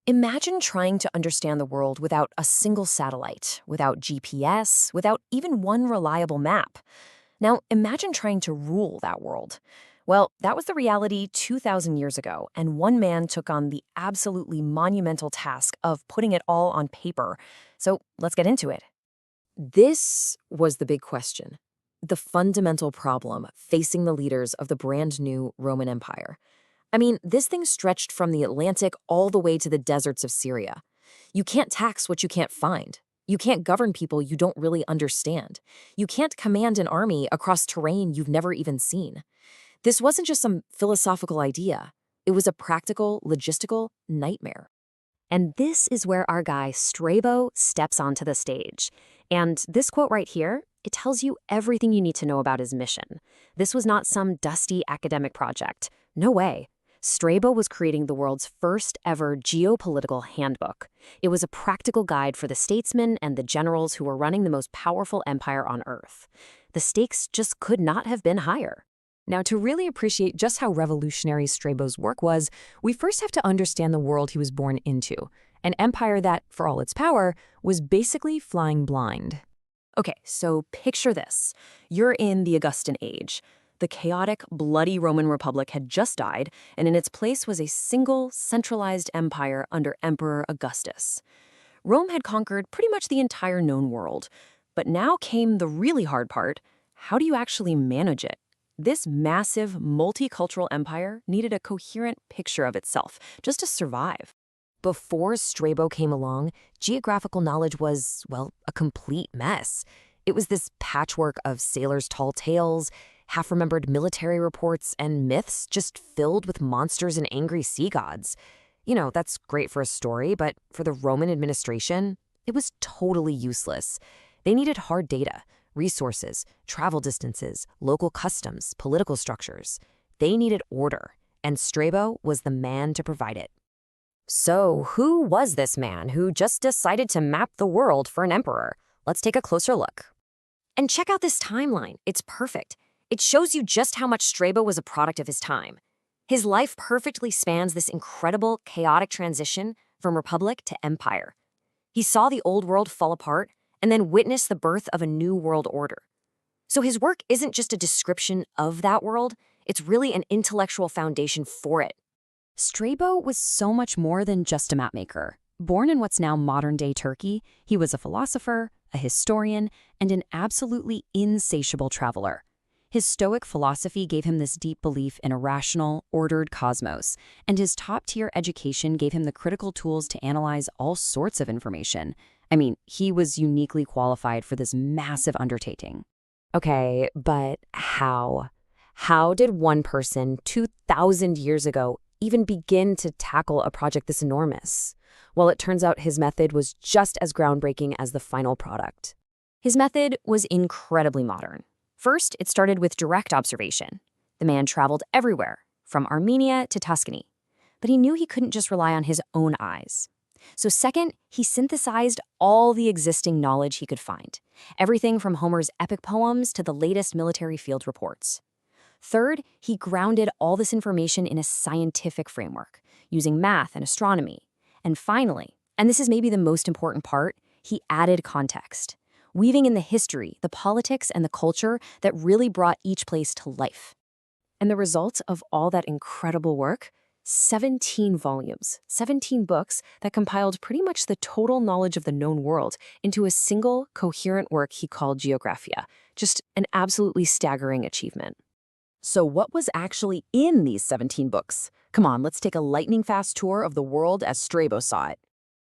Imagine trying to understand the world without a single satellite, without GPS, without even one reliable map. Now, imagine trying to rule that world. Well, that was the reality 2,000 years ago, and one man took on the absolutely monumental task of putting it all on paper. So let's get into it. This was the big question, the fundamental problem facing the leaders of the brand new Roman Empire. I mean, this thing stretched from the Atlantic all the way to the deserts of Syria. You can't tax what you can't find. You can't govern people you don't really understand. You can't command an army across terrain you've never even seen. This wasn't just some philosophical idea. It was a practical, logistical nightmare. And this is where our guy Strabo steps onto the stage. And this quote right here, it tells you everything you need to know about his mission. This was not some dusty academic project. No way. Strabo was creating the world's first ever geopolitical handbook. It was a practical guide for the statesmen and the generals who were running the most powerful empire on Earth. The stakes just could not have been higher. Now, to really appreciate just how revolutionary Strabo's work was, we first have to understand the world he was born into, an empire that, for all its power, was basically flying blind. Okay, so picture this. You're in the Augustan Age. The chaotic, bloody Roman Republic had just died, and in its place was a single, centralized empire under Emperor Augustus. Rome had conquered pretty much the entire known world. But now came the really hard part. How do you actually manage it? This massive, multicultural empire needed a coherent picture of itself just to survive. Before Strabo came along, geographical knowledge was, well, a complete mess. It was this patchwork of sailors' tall tales, half-remembered military reports, and myths just filled with monsters and angry sea gods. You know, that's great for a story, but for the Roman administration, it was totally useless. They needed hard data, resources, travel distances, local customs, political structures. They needed order, and Strabo was the man to provide it. So, who was this man who just decided to map the world for an emperor? Let's take a closer look. And check out this timeline. It's perfect. It shows you just how much Strabo was a product of his time. His life perfectly spans this incredible, chaotic transition from republic to empire. He saw the old world fall apart and then witnessed the birth of a new world order. So his work isn't just a description of that world, it's really an intellectual foundation for it. Strabo was so much more than just a mapmaker. Born in what's now modern-day Turkey, he was a philosopher, a historian, and an absolutely insatiable traveler. His Stoic philosophy gave him this deep belief in a rational, ordered cosmos, and his top-tier education gave him the critical tools to analyze all sorts of information. I mean, he was uniquely qualified for this massive undertaking. Okay, but how? How did one person 2,000 years ago even begin to tackle a project this enormous? Well, it turns out his method was just as groundbreaking as the final product. His method was incredibly modern. First, it started with direct observation. The man traveled everywhere, from Armenia to Tuscany. But he knew he couldn't just rely on his own eyes. So second, he synthesized all the existing knowledge he could find, everything from Homer's epic poems to the latest military field reports. Third, he grounded all this information in a scientific framework, using math and astronomy. And finally, and this is maybe the most important part, he added context, weaving in the history, the politics, and the culture that really brought each place to life. And the result of all that incredible work? 17 volumes, 17 books that compiled pretty much the total knowledge of the known world into a single, coherent work he called Geografia. Just an absolutely staggering achievement. So what was actually in these 17 books? Come on, let's take a lightning-fast tour of the world as Strabo saw it.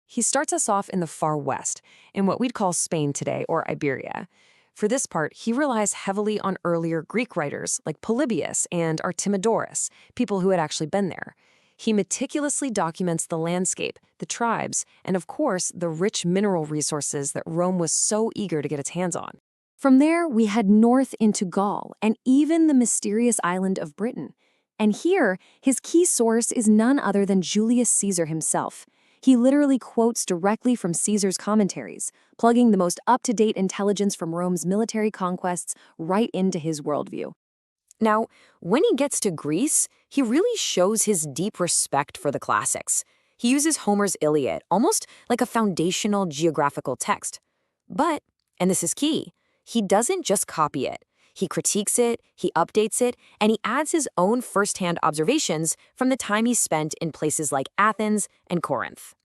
He starts us off in the far west, in what we'd call Spain today, or Iberia. For this part, he relies heavily on earlier Greek writers like Polybius and Artemidorus, people who had actually been there. He meticulously documents the landscape, the tribes, and of course, the rich mineral resources that Rome was so eager to get its hands on. From there, we head north into Gaul and even the mysterious island of Britain. And here, his key source is none other than Julius Caesar himself. He literally quotes directly from Caesar's commentaries, plugging the most up-to-date intelligence from Rome's military conquests right into his worldview. Now, when he gets to Greece, he really shows his deep respect for the classics. He uses Homer's Iliad, almost like a foundational geographical text. But, and this is key, he doesn't just copy it. He critiques it, he updates it, and he adds his own firsthand observations from the time he spent in places like Athens and Corinth.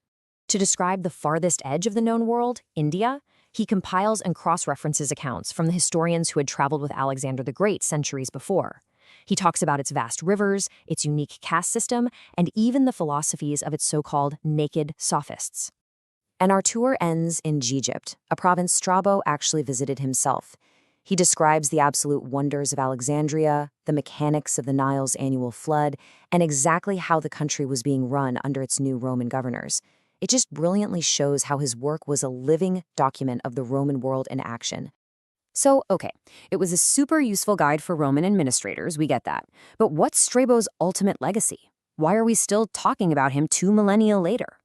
To describe the farthest edge of the known world, India, he compiles and cross-references accounts from the historians who had traveled with Alexander the Great centuries before. He talks about its vast rivers, its unique caste system, and even the philosophies of its so-called naked sophists. And our tour ends in Egypt, a province Strabo actually visited himself. He describes the absolute wonders of Alexandria, the mechanics of the Nile's annual flood, and exactly how the country was being run under its new Roman governors. It just brilliantly shows how his work was a living document of the Roman world in action. So, okay, it was a super useful guide for Roman administrators, we get that. But what's Strabo's ultimate legacy? Why are we still talking about him 2 millennia later?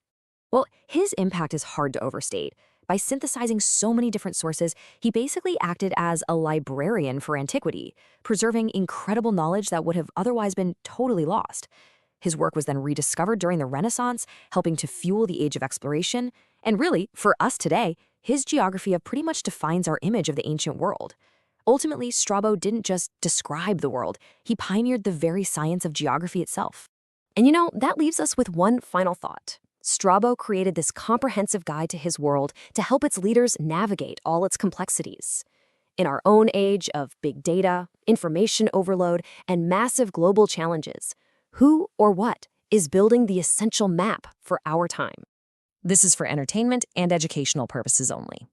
Well, his impact is hard to overstate. By synthesizing so many different sources, he basically acted as a librarian for antiquity, preserving incredible knowledge that would have otherwise been totally lost. His work was then rediscovered during the Renaissance, helping to fuel the age of exploration. And really, for us today, his Geografia pretty much defines our image of the ancient world. Ultimately, Strabo didn't just describe the world, he pioneered the very science of geography itself. And that leaves us with one final thought. Strabo created this comprehensive guide to his world to help its leaders navigate all its complexities. In our own age of big data, information overload, and massive global challenges, who or what is building the essential map for our time? This is for entertainment and educational purposes only.